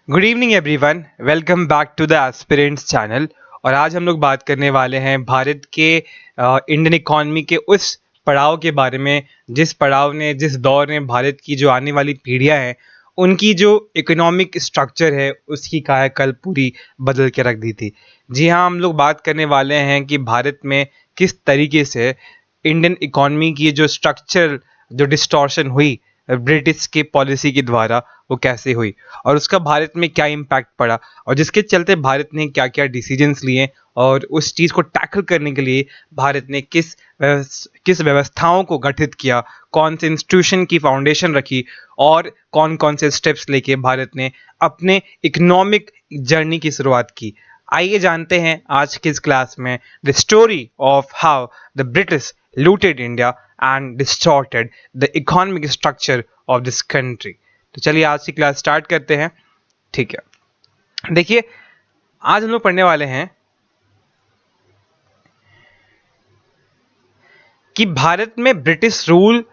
Good evening everyone, welcome back to the aspirants channel. और आज हम लोग बात करने वाले हैं भारत के इंडियन इकॉनमी के उस पड़ाव के बारे में जिस दौर ने भारत की जो आने वाली पीढ़ियां हैं उनकी जो इकोनॉमिक स्ट्रक्चर है उसकी कायाकल्प पूरी बदल के रख दी थी। जी हाँ, हम लोग बात करने वाले हैं कि भारत में किस तरीके से इंडियन इकॉनमी की जो स्ट्रक्चर जो डिस्टॉर्शन हुई ब्रिटिश के पॉलिसी के द्वारा, वो कैसे हुई और उसका भारत में क्या इम्पैक्ट पड़ा और जिसके चलते भारत ने क्या क्या डिसीजंस लिए और उस चीज़ को टैकल करने के लिए भारत ने किस व्यवस्थाओं को गठित किया, कौन से इंस्टीट्यूशन की फाउंडेशन रखी और कौन कौन से स्टेप्स लेके भारत ने अपने इकोनॉमिक जर्नी की शुरुआत की। आइए जानते हैं आज की इस क्लास में the story of how the British looted India and distorted the economic structure of this country। तो चलिए आज की क्लास स्टार्ट करते हैं। ठीक है, देखिए आज हम लोग पढ़ने वाले हैं कि भारत में ब्रिटिश रूल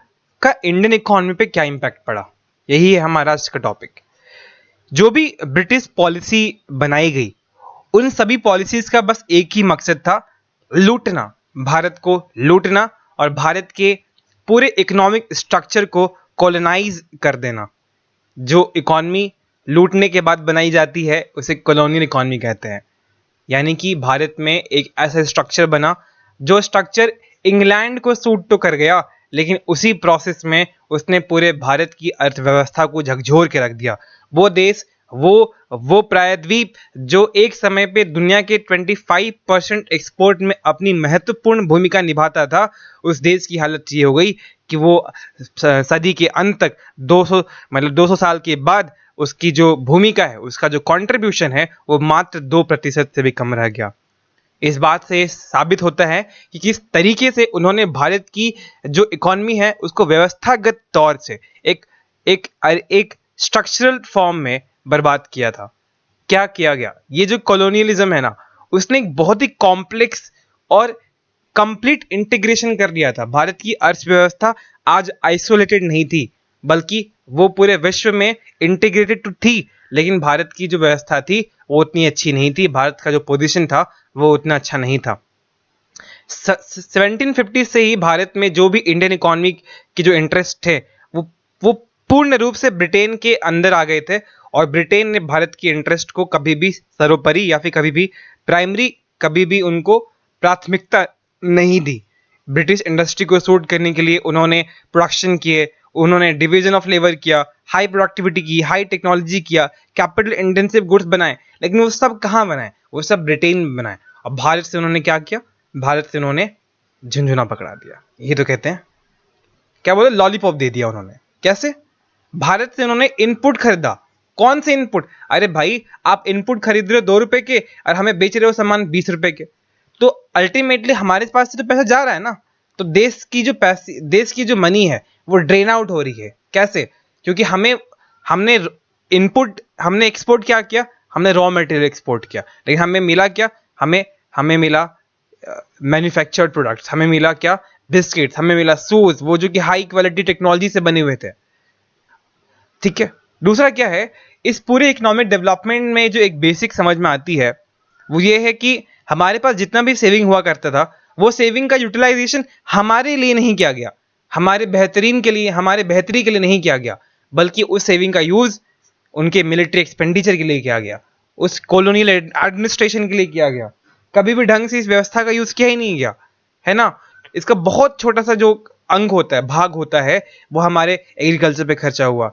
का इंडियन इकोनॉमी पे क्या इम्पैक्ट पड़ा। यही है हमारा आज का टॉपिक। जो भी ब्रिटिश पॉलिसी बनाई गई उन सभी पॉलिसीज का बस एक ही मकसद था, लूटना, भारत को लूटना और भारत के पूरे इकोनॉमिक स्ट्रक्चर को कॉलोनाइज कर देना। जो इकॉनमी लूटने के बाद बनाई जाती है उसे कॉलोनियल इकॉनमी कहते हैं। यानी कि भारत में एक ऐसा स्ट्रक्चर बना जो स्ट्रक्चर इंग्लैंड को सूट तो कर गया, लेकिन उसी प्रोसेस में उसने पूरे भारत की अर्थव्यवस्था को झकझोर के रख दिया। वो देश, वो प्रायद्वीप जो एक समय पे दुनिया के 25% एक्सपोर्ट में अपनी महत्वपूर्ण भूमिका निभाता था, उस देश की हालत ये हो गई कि वो सदी के अंत तक 200 साल के बाद उसकी जो भूमिका है, उसका जो कंट्रीब्यूशन है, वो मात्र 2% से भी कम रह गया। इस बात से साबित होता है कि किस तरीके से उन्होंने भारत की जो इकॉनमी है उसको व्यवस्थागत तौर से एक एक एक स्ट्रक्चरल फॉर्म में बर्बाद किया था। क्या किया गया? ये जो कॉलोनियलिज्म है ना, उसने एक बहुत ही कॉम्प्लेक्स और कंप्लीट इंटीग्रेशन कर लिया था। भारत की अर्थव्यवस्था आज आइसोलेटेड नहीं थी, बल्कि वो पूरे विश्व में इंटीग्रेटेड तो थी, लेकिन भारत की जो व्यवस्था थी वो उतनी अच्छी नहीं थी। भारत का जो पोजीशन था वो उतना अच्छा नहीं था। 1750 से ही भारत में जो भी इंडियन इकोनॉमी की जो इंटरेस्ट थे वो पूर्ण रूप से ब्रिटेन के अंदर आ गए थे और ब्रिटेन ने भारत की इंटरेस्ट को कभी भी सर्वोपरि या फिर कभी भी प्राइमरी, कभी भी उनको प्राथमिकता नहीं दी। ब्रिटिश इंडस्ट्री को सूट करने के लिए उन्होंने प्रोडक्शन किए, उन्होंने डिवीजन ऑफ लेबर किया, हाई प्रोडक्टिविटी की, हाई टेक्नोलॉजी किया, कैपिटल इंटेंसिव गुड्स बनाए, लेकिन वो सब कहाँ बनाए? वो सब ब्रिटेन में बनाए। और भारत से उन्होंने क्या किया? भारत से उन्होंने झुंझुना पकड़ा दिया। ये तो कहते हैं, क्या बोले, लॉलीपॉप दे दिया उन्होंने। कैसे? भारत से उन्होंने इनपुट खरीदा। कौन से इनपुट? अरे भाई, आप इनपुट खरीद रहे हो 2 रुपए के और हमें बेच रहे हो सामान 20 रुपए के, तो अल्टीमेटली हमारे पास से तो पैसा जा रहा है ना। तो देश की जो मनी है वो ड्रेन आउट हो रही है। कैसे? क्योंकि हमने एक्सपोर्ट क्या किया? हमने रॉ मटेरियल एक्सपोर्ट किया, लेकिन हमें मिला क्या? हमें मिला मैन्युफैक्चर्ड प्रोडक्ट्स, हमें मिला क्या? बिस्किट्स, हमें मिला शूज, वो जो कि हाई क्वालिटी टेक्नोलॉजी से बने हुए थे। ठीक है। दूसरा क्या है, इस पूरे इकोनॉमिक डेवलपमेंट में जो एक बेसिक समझ में आती है वो ये है कि हमारे पास जितना भी सेविंग हुआ करता था, वो सेविंग का यूटिलाइजेशन हमारे लिए नहीं किया गया, हमारे बेहतरी के लिए नहीं किया गया, बल्कि उस सेविंग का यूज उनके मिलिट्री एक्सपेंडिचर के लिए किया गया, उस कॉलोनियल एडमिनिस्ट्रेशन के लिए किया गया। कभी भी ढंग से इस व्यवस्था का यूज किया ही नहीं गया, है ना। इसका बहुत छोटा सा जो अंग होता है, भाग होता है, वो हमारे एग्रीकल्चर पे खर्चा हुआ।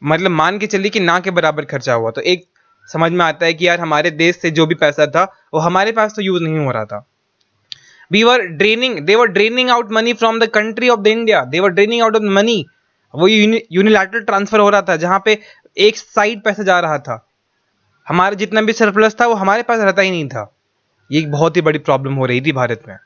मतलब मान के चलिए कि ना के बराबर खर्चा हुआ। तो एक समझ में आता है कि यार हमारे देश से जो भी पैसा था वो हमारे पास तो यूज नहीं हो रहा था। they were draining out money from the country of the India, they were draining out of money। वो यूनिलैटरल ट्रांसफर हो रहा था, जहां पे एक साइड पैसा जा रहा था, हमारे जितना भी सरप्लस था वो हमारे पास रहता ही नहीं था। ये एक बहुत ही बड़ी प्रॉब्लम हो रही थी भारत में।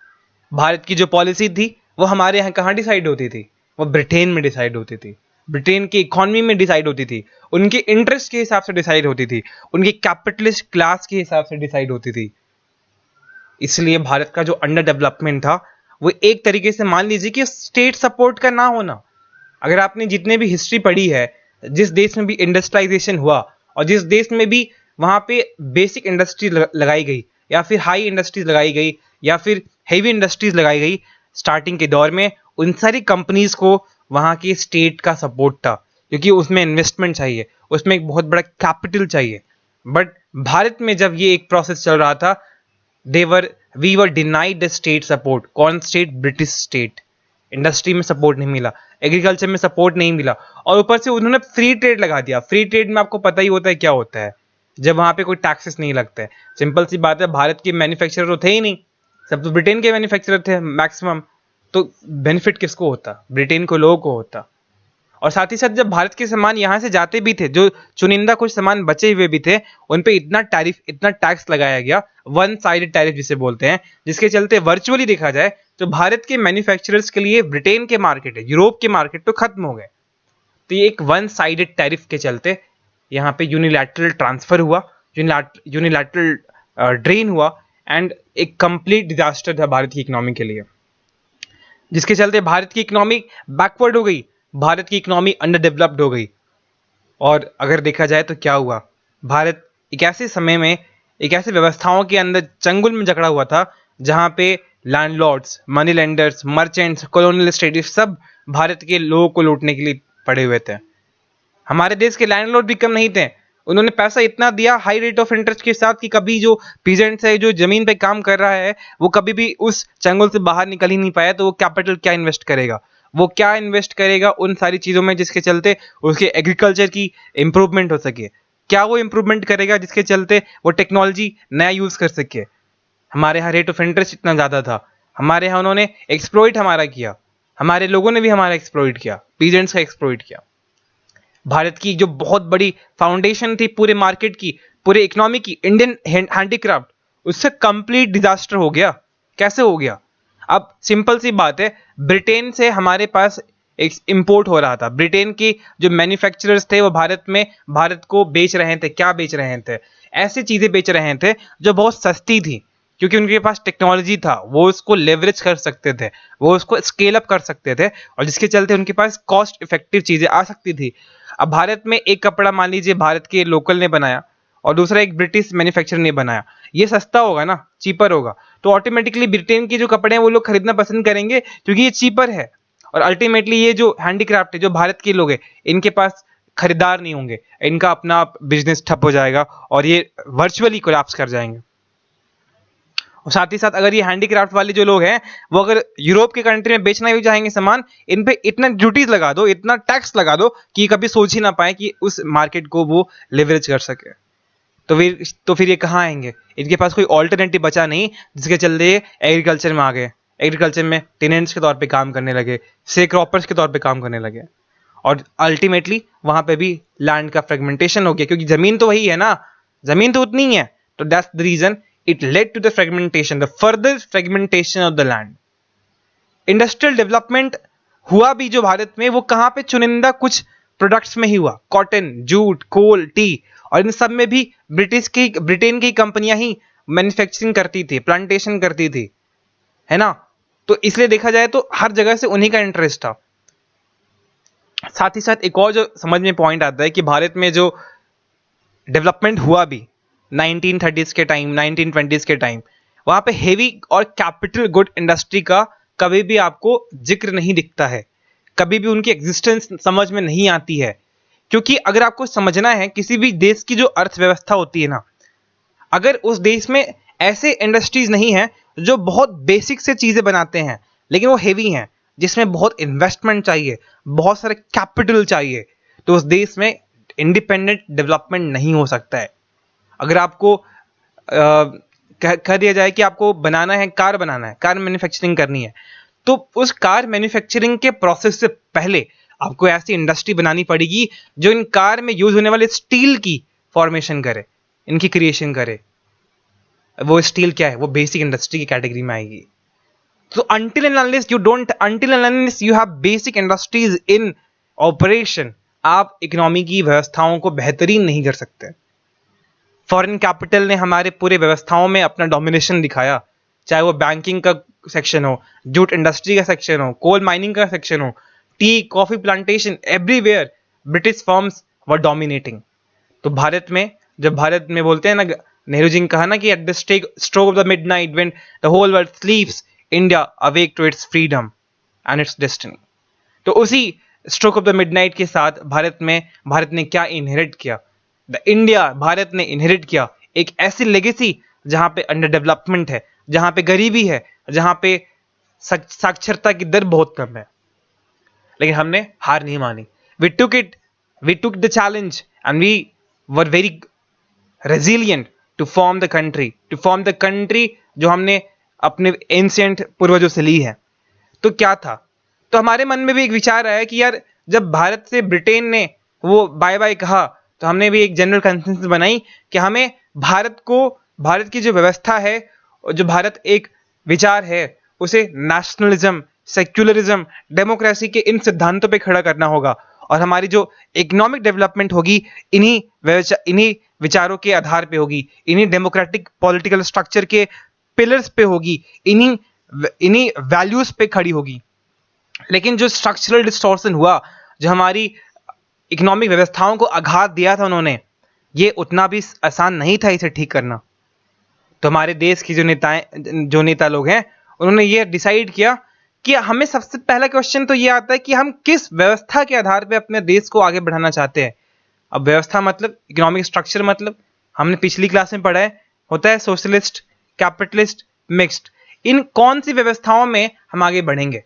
भारत की जो पॉलिसी थी वो हमारे यहाँ कहाँ डिसाइड होती थी? वो ब्रिटेन में डिसाइड होती थी, ब्रिटेन की इकोनॉमी में डिसाइड होती थी, उनके इंटरेस्ट के हिसाब से डिसाइड होती थी, उनके कैपिटलिस्ट क्लास के हिसाब से डिसाइड होती थी। इसलिए भारत का जो अंडर डेवलपमेंट था वो एक तरीके से मान लीजिए कि स्टेट सपोर्ट का ना होना। अगर आपने जितने भी हिस्ट्री पढ़ी है, जिस देश में भी इंडस्ट्रियलाइजेशन हुआ और जिस देश में भी वहाँ पे बेसिक इंडस्ट्री लगाई गई या फिर हाई इंडस्ट्रीज लगाई गई या फिर हेवी इंडस्ट्रीज लगाई गई स्टार्टिंग के दौर में, उन सारी कंपनीज को वहाँ के स्टेट का सपोर्ट था, क्योंकि उसमें इन्वेस्टमेंट चाहिए, उसमें एक बहुत बड़ा कैपिटल चाहिए। बट भारत में जब ये एक प्रोसेस चल रहा था, we were denied the state support. कौन स्टेट? British state. इंडस्ट्री में सपोर्ट नहीं मिला, एग्रीकल्चर में सपोर्ट नहीं मिला, और ऊपर से उन्होंने फ्री ट्रेड लगा दिया। फ्री ट्रेड में आपको पता ही होता है क्या होता है, जब वहां पे कोई टैक्सेस नहीं लगते हैं। सिंपल सी बात है, भारत के मैन्युफैक्चरर तो थे ही नहीं, सब तो ब्रिटेन के मैन्युफैक्चरर थे मैक्सिमम। तो बेनिफिट किसको होता? ब्रिटेन को, लोगों को होता। और साथ ही साथ जब भारत के सामान यहाँ से जाते भी थे, जो चुनिंदा कुछ सामान बचे हुए भी थे, उन पे इतना टैरिफ, इतना टैक्स लगाया गया, वन साइडेड टैरिफ जिसे बोलते हैं, जिसके चलते वर्चुअली देखा जाए तो भारत के मैन्युफैक्चरर्स के लिए ब्रिटेन के मार्केट है, यूरोप के मार्केट तो खत्म हो गए। तो ये एक वन साइडेड टैरिफ के चलते यहाँ पे यूनिलैटरल ट्रांसफर हुआ, यूनिलैटरल ड्रेन हुआ, एंड एक कंप्लीट डिजास्टर था भारत की इकोनॉमी के लिए, जिसके चलते भारत की इकोनॉमी बैकवर्ड हो गई, भारत की इकोनॉमी अंडर डेवलप्ड हो गई। और अगर देखा जाए तो क्या हुआ, भारत एक ऐसे समय में, एक ऐसे व्यवस्थाओं के अंदर चंगुल में जकड़ा हुआ था, जहां पे landlords, money lenders, merchants, colonial state सब भारत के लोगों को लूटने के लिए पड़े हुए थे। हमारे देश के लैंडलॉर्ड भी कम नहीं थे, उन्होंने पैसा इतना दिया हाई रेट ऑफ इंटरेस्ट के साथ कि कभी जो पीजेंट्स है, जो जमीन पे काम कर रहा है, वो कभी भी उस चंगुल से बाहर निकल ही नहीं पाया। तो वो कैपिटल क्या इन्वेस्ट करेगा? वो क्या इन्वेस्ट करेगा उन सारी चीज़ों में जिसके चलते उसके एग्रीकल्चर की इंप्रूवमेंट हो सके? क्या वो इंप्रूवमेंट करेगा जिसके चलते वो टेक्नोलॉजी नया यूज़ कर सके? हमारे यहाँ रेट ऑफ इंटरेस्ट इतना ज़्यादा था, हमारे यहाँ उन्होंने एक्सप्लॉइट हमारा किया, हमारे लोगों ने भी हमारा एक्सप्लॉइट किया, पीजेंट्स का एक्सप्लॉइट किया। भारत की जो बहुत बड़ी फाउंडेशन थी पूरे मार्केट की, पूरे इकोनॉमी की, इंडियन हैंडीक्राफ्ट, उससे कंप्लीट डिजास्टर हो गया। कैसे हो गया? अब सिंपल सी बात है, ब्रिटेन से हमारे पास एक इंपोर्ट हो रहा था, ब्रिटेन के जो मैन्युफैक्चरर्स थे वो भारत में, भारत को बेच रहे थे। क्या बेच रहे थे? ऐसी चीजें बेच रहे थे जो बहुत सस्ती थी, क्योंकि उनके पास टेक्नोलॉजी था, वो उसको लेवरेज कर सकते थे, वो उसको स्केल अप कर सकते थे, और जिसके चलते उनके पास कॉस्ट इफेक्टिव चीजें आ सकती थी। अब भारत में एक कपड़ा मान लीजिए भारत के लोकल ने बनाया और दूसरा एक ब्रिटिश मैन्युफैक्चरर ने बनाया, ये सस्ता होगा ना, चीपर होगा, तो ऑटोमेटिकली ब्रिटेन के जो कपड़े हैं वो लोग खरीदना पसंद करेंगे क्योंकि ये चीपर है। और अल्टीमेटली ये जो हैंडीक्राफ्ट है, जो भारत के लोग हैं, इनके पास खरीदार नहीं होंगे, इनका अपना बिजनेस ठप हो जाएगा और ये वर्चुअली कोलैप्स कर जाएंगे। और साथ ही साथ अगर ये हैंडीक्राफ्ट वाले जो लोग हैं, वो अगर यूरोप के कंट्री में बेचना भी चाहेंगे सामान, इन पे इतना ड्यूटीज लगा दो, इतना टैक्स लगा दो कि कभी सोच ही ना पाए कि उस मार्केट को वो लेवरेज कर सके। तो फिर ये कहाँ आएंगे? इनके पास कोई ऑल्टरनेटिव बचा नहीं, जिसके चलते एग्रीकल्चर में आ गए, एग्रीकल्चर में टेनेंट्स के तौर पे काम करने लगे, शेयरक्रॉपर्स के तौर पे काम करने लगे, और अल्टीमेटली वहां पे भी लैंड का फ्रेगमेंटेशन हो गया, क्योंकि जमीन तो वही है ना, जमीन तो उतनी ही है। तो that's the reason it led to the fragmentation, the further fragmentation of the land. Industrial development हुआ भी जो भारत में, वो कहां पे? चुनिंदा कुछ प्रोडक्ट्स में ही हुआ, कॉटन, जूट, कोल, टी, और इन सब में भी ब्रिटेन की कंपनियां ही मैन्युफैक्चरिंग करती थी, प्लांटेशन करती थी, है ना। तो इसलिए देखा जाए तो हर जगह से उन्हीं का इंटरेस्ट था। साथ ही साथ एक और जो समझ में पॉइंट आता है कि भारत में जो डेवलपमेंट हुआ भी 1930s के टाइम, 1920s के टाइम, वहां पे हेवी और कैपिटल गुड इंडस्ट्री का कभी भी आपको जिक्र नहीं दिखता है, कभी भी उनकी एग्जिस्टेंस समझ में नहीं आती है। क्योंकि अगर आपको समझना है किसी भी देश की जो अर्थव्यवस्था होती है ना, अगर उस देश में ऐसे इंडस्ट्रीज नहीं है जो बहुत बेसिक से चीजें बनाते हैं लेकिन वो हेवी हैं, जिसमें बहुत इन्वेस्टमेंट चाहिए, बहुत सारे कैपिटल चाहिए, तो उस देश में इंडिपेंडेंट डेवलपमेंट नहीं हो सकता है। अगर आपको कह दिया जाए कि आपको बनाना है, कार बनाना है, कार मैन्युफैक्चरिंग करनी है, तो उस कार मैन्युफैक्चरिंग के प्रोसेस से पहले आपको ऐसी इंडस्ट्री बनानी पड़ेगी जो इन कार में यूज होने वाले स्टील की फॉर्मेशन करे, इनकी क्रिएशन करे। वो स्टील क्या है? वो बेसिक इंडस्ट्री की कैटेगरी में आएगी। तो until and unless you have basic industries in operation, आप इकोनॉमी की व्यवस्थाओं को बेहतरीन नहीं कर सकते। फॉरेन कैपिटल ने हमारे पूरे व्यवस्थाओं में अपना डोमिनेशन दिखाया, चाहे वो बैंकिंग का सेक्शन हो, जूट इंडस्ट्री का सेक्शन हो, कोल माइनिंग का सेक्शन हो, tea, coffee plantation, everywhere British firms were dominating. तो भारत में बोलते हैं ना, नेहरू जी ने कहा ना कि at the stroke of the midnight when the whole world sleeps, India awake to its freedom and its destiny. तो उसी स्ट्रोक ऑफ द मिडनाइट के साथ भारत ने क्या इनहेरिट किया? भारत ने इनहेरिट किया एक ऐसी लेगेसी जहां पे अंडर डेवलपमेंट है, जहां पे गरीबी है, जहां पे साक्षरता की दर बहुत कम है। लेकिन हमने हार नहीं मानी। We took the challenge and we were very resilient to form the country जो हमने अपने एंशिएंट पूर्वजों से ली है। तो क्या था? तो हमारे मन में भी एक विचार आया कि यार, जब भारत से ब्रिटेन ने वो बाय बाय कहा, तो हमने भी एक जनरल कंसेंसस बनाई कि हमें भारत की जो व्यवस्था है, जो भारत एक विचार है, उसे नेशनलिज्म, सेक्युलरिज्म, डेमोक्रेसी के इन सिद्धांतों पे खड़ा करना होगा। और हमारी जो इकोनॉमिक डेवलपमेंट होगी, इन्हीं विचारों के आधार पे होगी, इन्हीं डेमोक्रेटिक पॉलिटिकल स्ट्रक्चर के पिलर्स पे होगी, इन्हीं वैल्यूज पे खड़ी होगी। लेकिन जो स्ट्रक्चरल डिस्टॉर्शन हुआ, जो हमारी इकोनॉमिक व्यवस्थाओं को आघात दिया था उन्होंने, ये उतना भी आसान नहीं था इसे ठीक करना। तो हमारे देश की जो नेता लोग हैं, उन्होंने ये डिसाइड किया कि हमें सबसे पहला क्वेश्चन तो ये आता है कि हम किस व्यवस्था के आधार पे अपने देश को आगे बढ़ाना चाहते हैं। अब व्यवस्था मतलब इकोनॉमिक स्ट्रक्चर, मतलब हमने पिछली क्लास में पढ़ा है, होता है सोशलिस्ट, कैपिटलिस्ट, मिक्स्ड। इन कौन सी व्यवस्थाओं में हम आगे बढ़ेंगे?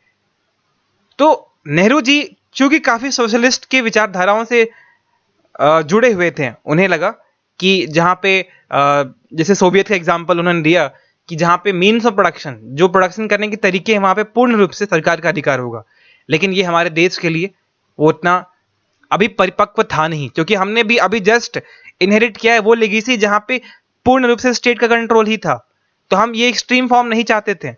तो नेहरू जी चूंकि काफी सोशलिस्ट की विचारधाराओं से जुड़े हुए थे, उन्हें लगा कि जहां पे जैसे सोवियत का एग्जांपल उन्होंने दिया कि जहां पे मीन्स ऑफ प्रोडक्शन, जो प्रोडक्शन करने के तरीके हैं, वहां पे पूर्ण रूप से सरकार का अधिकार होगा। लेकिन ये हमारे देश के लिए वो उतना अभी परिपक्व था नहीं, क्योंकि हमने भी अभी जस्ट इनहेरिट किया है वो लेगेसी जहां पे पूर्ण रूप से स्टेट का कंट्रोल ही था। तो हम ये एक्सट्रीम फॉर्म नहीं चाहते थे।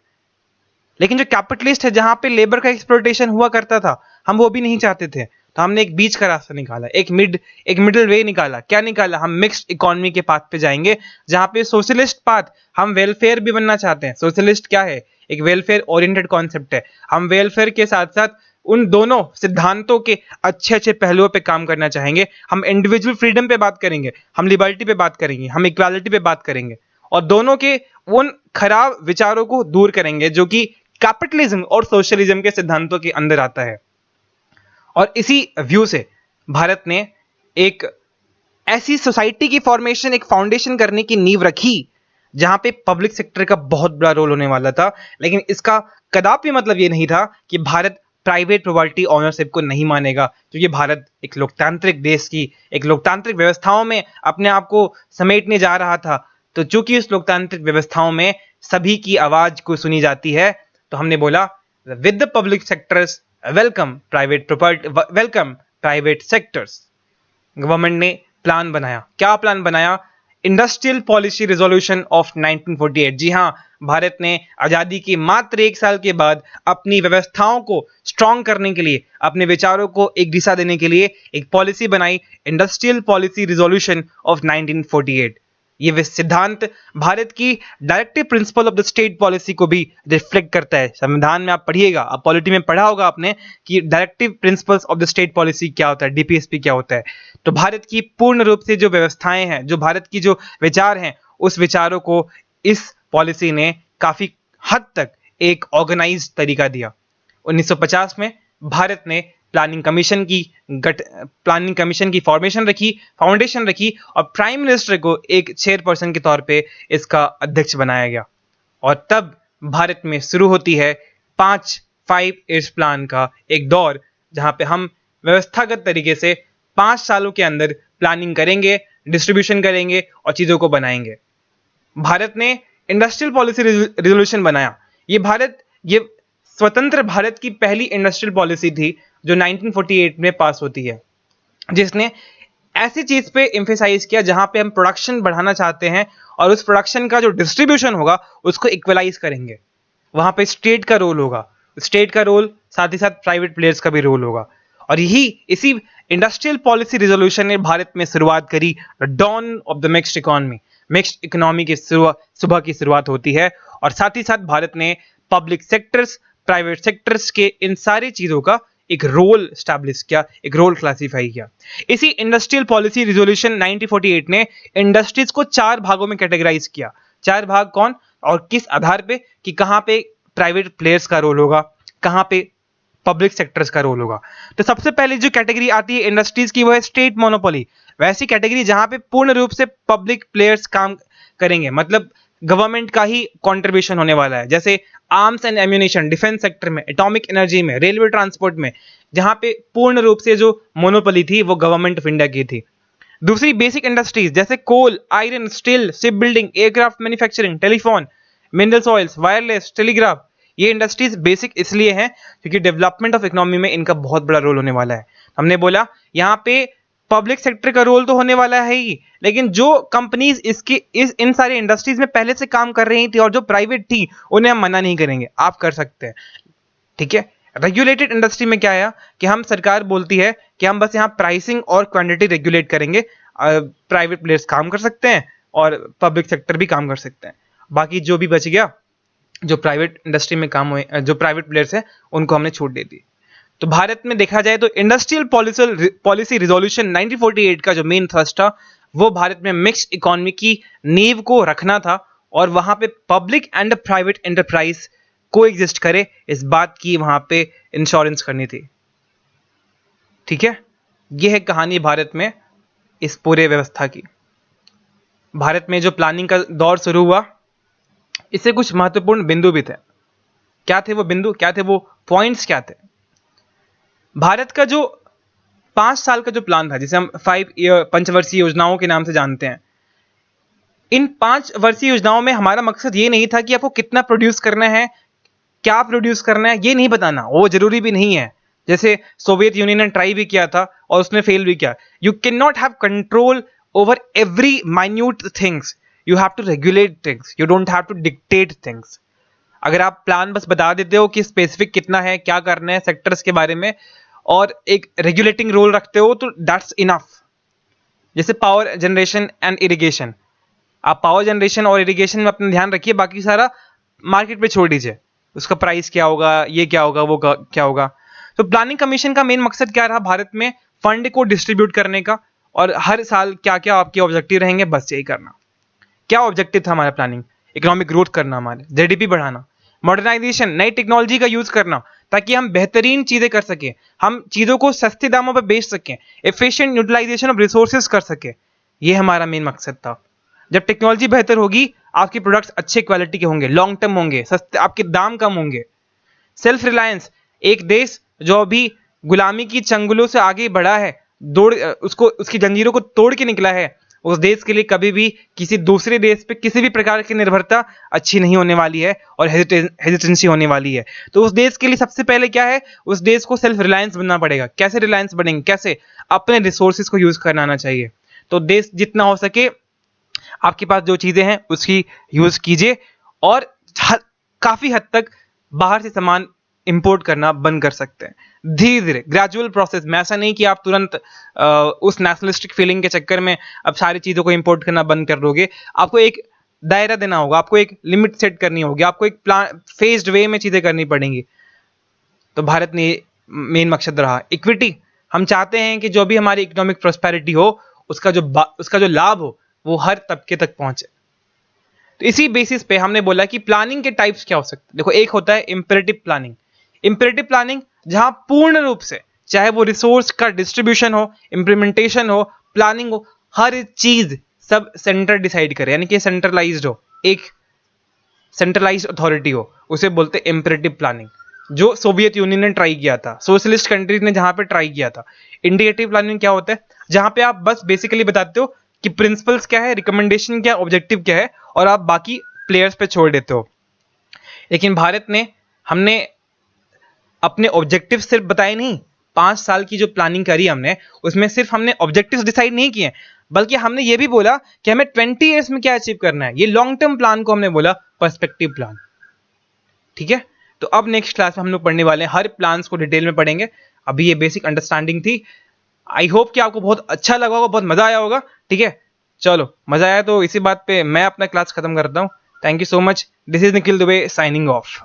लेकिन जो कैपिटलिस्ट है, जहां पे लेबर का एक्सप्लॉयटेशन हुआ करता था, हम वो भी नहीं चाहते थे। तो हमने एक बीच का रास्ता निकाला, एक मिडिल वे निकाला। क्या निकाला? हम मिक्स्ड इकोनॉमी के पाथ पे जाएंगे, जहां पे सोशलिस्ट पाथ, हम वेलफेयर भी बनना चाहते हैं। सोशलिस्ट क्या है? एक वेलफेयर ओरिएंटेड कॉन्सेप्ट है। हम वेलफेयर के साथ साथ उन दोनों सिद्धांतों के अच्छे अच्छे पहलुओं पे काम करना चाहेंगे। हम इंडिविजुअल फ्रीडम पे बात करेंगे, हम लिबर्टी पे बात करेंगे, हम इक्वालिटी पे बात करेंगे, और दोनों के उन खराब विचारों को दूर करेंगे जो कि कैपिटलिज्म और सोशलिज्म के सिद्धांतों के अंदर आता है। और इसी व्यू से भारत ने एक ऐसी सोसाइटी की फॉर्मेशन, एक फाउंडेशन करने की नींव रखी जहां पे पब्लिक सेक्टर का बहुत बड़ा रोल होने वाला था। लेकिन इसका कदापि मतलब ये नहीं था कि भारत प्राइवेट प्रॉपर्टी ओनरशिप को नहीं मानेगा, क्योंकि भारत एक लोकतांत्रिक देश की, एक लोकतांत्रिक व्यवस्थाओं में अपने आप को समेटने जा रहा था। तो चूंकि इस लोकतांत्रिक व्यवस्थाओं में सभी की आवाज को सुनी जाती है, तो हमने बोला with the public sectors welcome private sectors. Government ने प्लान बनाया। क्या प्लान बनाया? Industrial policy resolution of 1948। जी हां, भारत ने आजादी के मात्र 1 साल के बाद अपनी व्यवस्थाओं को स्ट्रांग करने के लिए, अपने विचारों को एक दिशा देने के लिए एक पॉलिसी बनाई, इंडस्ट्रियल पॉलिसी रिजोल्यूशन ऑफ 1948। ये सिद्धांत भारत की directive principle of the state policy को भी रिफ्लेक्ट करता है। संविधान में आप पढ़िएगा, आप पॉलिटी में पढ़ा होगा आपने कि directive principles of the state policy क्या होता है, डीपीएसपी क्या होता है। तो भारत की पूर्ण रूप से जो व्यवस्थाएं हैं, जो भारत की जो विचार हैं, उस विचारों को इस पॉलिसी ने काफी हद तक एक ऑर्गेनाइज तरीका दिया। 1950 में भारत ने प्लानिंग कमीशन की फॉर्मेशन रखी, फाउंडेशन रखी, और प्राइम मिनिस्टर को एक चेयरपर्सन के तौर पे इसका अध्यक्ष बनाया गया। और तब भारत में शुरू होती है 5 इयर्स प्लान का एक दौर, जहां पे हम व्यवस्थागत तरीके से 5 सालों के अंदर प्लानिंग करेंगे, डिस्ट्रीब्यूशन करेंगे और चीजों को बनाएंगे। भारत ने इंडस्ट्रियल पॉलिसी रिजोल्यूशन बनाया। ये स्वतंत्र भारत की पहली इंडस्ट्रियल पॉलिसी थी जो 1948 में पास होती है, जिसने ऐसी चीज पे एम्फेसाइज किया जहां पे हम प्रोडक्शन बढ़ाना चाहते हैं और उस प्रोडक्शन का जो डिस्ट्रीब्यूशन होगा उसको इक्वलाइज करेंगे। वहां पे स्टेट का रोल होगा, स्टेट का रोल साथ ही साथ प्राइवेट प्लेयर्स का भी रोल होगा। और इसी इंडस्ट्रियल पॉलिसी रिजोल्यूशन ने भारत में शुरुआत करी dawn of the mixed economy. Mixed economy की सुबह की शुरुआत होती है, और साथ ही साथ भारत ने पब्लिक सेक्टर्स, प्राइवेट सेक्टर्स के इन सारी चीजों का एक रोल स्टैब्लिश किया, एक रोल क्लासीफाई किया। इसी इंडस्ट्रियल पॉलिसी रिजोल्यूशन 1948 ने इंडस्ट्रीज को 4 भागों में कैटेगराइज किया। 4 भाग कौन और किस आधार पे कि कहां पे प्राइवेट प्लेयर्स का रोल होगा, कहां पे पब्लिक सेक्टर्स का रोल होगा। तो सबसे पहले जो कैटेगरी आती है इंडस्ट्रीज की वो है स्टेट मोनोपोली, वैसी कैटेगरी जहां पे पूर्ण रूप से पब्लिक प्लेयर्स काम करेंगे, मतलब गवर्नमेंट का ही कंट्रीब्यूशन होने वाला है, जैसे arms and ammunition, defence sector में, एटॉमिक एनर्जी में, रेलवे ट्रांसपोर्ट में, जहां पे पूर्ण रूप से जो मोनोपोली थी वो गवर्नमेंट ऑफ इंडिया की थी। दूसरी बेसिक इंडस्ट्रीज जैसे coal, iron, steel, ship building, aircraft manufacturing, telephone, minerals, oils, wireless, telegraph, ये इंडस्ट्रीज बेसिक इसलिए हैं क्योंकि डेवलपमेंट ऑफ इकोनॉमी में इनका बहुत बड़ा रोल होने वाला है। हमने बोला यहाँ पे पब्लिक सेक्टर का रोल तो होने वाला है ही, लेकिन जो कंपनीज इन सारी इंडस्ट्रीज में पहले से काम कर रही थी और जो प्राइवेट थी उन्हें हम मना नहीं करेंगे, आप कर सकते हैं, ठीक है। रेगुलेटेड इंडस्ट्री में क्या आया कि हम सरकार बोलती है कि हम बस यहाँ प्राइसिंग और क्वांटिटी रेगुलेट करेंगे, प्राइवेट प्लेयर्स काम कर सकते हैं और पब्लिक सेक्टर भी काम कर सकते हैं। बाकी जो भी बच गया, जो प्राइवेट इंडस्ट्री में काम हुए, जो प्राइवेट प्लेयर्स हैं उनको हमने छूट दे दी। तो भारत में देखा जाए तो इंडस्ट्रियल पॉलिसी रिजोल्यूशन 1948 का जो मेन थ्रस्ट था वो भारत में मिक्स्ड इकोनॉमी की नींव को रखना था और वहां पे पब्लिक एंड प्राइवेट एंटरप्राइज को एग्जिस्ट करे, इस बात की वहां पे इंश्योरेंस करनी थी, ठीक है। यह है कहानी भारत में इस पूरे व्यवस्था की। भारत में जो प्लानिंग का दौर शुरू हुआ इससे कुछ महत्वपूर्ण बिंदु भी थे। क्या थे वो बिंदु, क्या थे वो पॉइंट्स, क्या थे? भारत का जो 5 साल का जो प्लान था जिसे हम 5 वर्षीय योजनाओं के नाम से जानते हैं, इन 5 वर्षीय योजनाओं में हमारा मकसद ये नहीं था कि आपको कितना प्रोड्यूस करना है, क्या प्रोड्यूस करना है, ये नहीं बताना, वो जरूरी भी नहीं है। जैसे सोवियत यूनियन ने ट्राई भी किया था और उसने फेल भी किया। You can not have control over every minute things, you have to regulate things, you don't have to dictate things. अगर आप प्लान बस बता देते हो कि स्पेसिफिक कितना है, क्या करना है सेक्टर्स के बारे में, और एक रेगुलेटिंग रोल रखते हो तो दैट्स इनफ। जैसे पावर जनरेशन एंड इरिगेशन, आप पावर जनरेशन और इरिगेशन में अपना ध्यान रखिए, बाकी सारा मार्केट पे छोड़ दीजिए, उसका प्राइस क्या होगा, ये क्या होगा, वो क्या होगा। तो प्लानिंग कमीशन का मेन मकसद क्या रहा भारत में? फंड को डिस्ट्रीब्यूट करने का और हर साल क्या क्या आपके ऑब्जेक्टिव रहेंगे, बस यही करना। क्या ऑब्जेक्टिव था हमारा प्लानिंग? इकोनॉमिक ग्रोथ करना, हमारे जीडीपी बढ़ाना, मॉडर्नाइजेशन, नई टेक्नोलॉजी का यूज करना ताकि हम बेहतरीन चीजें कर सकें, हम चीजों को सस्ते दामों पर बेच सकें, एफिशिएंट यूटिलाइजेशन ऑफ रिसोर्सेज कर सकें। यह हमारा मेन मकसद था। जब टेक्नोलॉजी बेहतर होगी, आपके प्रोडक्ट्स अच्छे क्वालिटी के होंगे, लॉन्ग टर्म होंगे, सस्ते, आपके दाम कम होंगे। सेल्फ रिलायंस, एक देश जो अभी गुलामी की चंगुलों से आगे बढ़ा है, उसकी जंजीरों को तोड़ के निकला है, उस देश के लिए कभी भी किसी दूसरे देश पे किसी भी प्रकार की निर्भरता अच्छी नहीं होने वाली है और हेजिटेंसी होने वाली है। तो उस देश के लिए सबसे पहले क्या है, उस देश को सेल्फ रिलायंस बनना पड़ेगा। कैसे रिलायंस बनेंगे? कैसे? अपने रिसोर्सेज को यूज करना आना चाहिए। तो देश जितना हो सके आपके पास जो चीजें हैं उसकी यूज कीजिए और काफी हद तक बाहर से सामान इंपोर्ट करना बंद कर सकते हैं, धीरे धीरे, ग्रेजुअल प्रोसेस में। ऐसा नहीं कि आप तुरंत उस नेशनलिस्टिक फीलिंग के चक्कर में अब सारी चीजों को इंपोर्ट करना बंद कर दोगे। आपको एक दायरा देना होगा, आपको एक लिमिट सेट करनी होगी, आपको एक प्लान फेज्ड वे में चीजें करनी पड़ेंगी। तो भारत ने मेन मकसद रहा इक्विटी। हम चाहते हैं कि जो भी हमारी इकोनॉमिक प्रोस्पेरिटी हो उसका जो लाभ हो वो हर तबके तक पहुंचे। तो इसी बेसिस पे हमने बोला कि प्लानिंग के टाइप्स क्या हो सकते हैं। देखो, एक होता है इंपेरेटिव प्लानिंग। इंपेरेटिव प्लानिंग जहां पूर्ण रूप से, चाहे वो रिसोर्स का डिस्ट्रीब्यूशन हो, इंप्लीमेंटेशन हो, प्लानिंग हो, हर चीज सब सेंटर डिसाइड करे, यानी कि सेंट्रलाइज्ड हो, एक सेंट्रलाइज्ड अथॉरिटी हो, उसे बोलते हैं इंपेरेटिव प्लानिंग, जो सोवियत यूनियन ने ट्राई किया था, सोशलिस्ट कंट्रीज ने जहां पे ट्राई किया था। इंडिकेटिव प्लानिंग क्या होता है? जहां पे आप बस बेसिकली बताते हो कि प्रिंसिपल्स क्या है, रिकमेंडेशन क्या, ऑब्जेक्टिव क्या है, और आप बाकी प्लेयर्स पे छोड़ देते हो। लेकिन भारत ने, हमने अपने ऑब्जेक्टिव सिर्फ बताए नहीं, 5 साल की जो प्लानिंग करी हमने, उसमें सिर्फ हमने ऑब्जेक्टिव्स डिसाइड नहीं किए, बल्कि हमने ये भी बोला कि हमें 20 ईयर्स में क्या अचीव करना है। ये लॉन्ग टर्म प्लान को हमने बोला पर्सपेक्टिव प्लान, ठीक है। तो अब नेक्स्ट क्लास में हम लोग पढ़ने वाले हैं, हर प्लान्स को डिटेल में पढ़ेंगे। अभी ये बेसिक अंडरस्टैंडिंग थी। आई होप कि आपको बहुत अच्छा लगा होगा, बहुत मजा आया होगा, ठीक है। चलो, मजा आया तो इसी बात पे मैं अपना क्लास खत्म करता हूँ। Thank you so much. This is Nikhil Dubey signing off.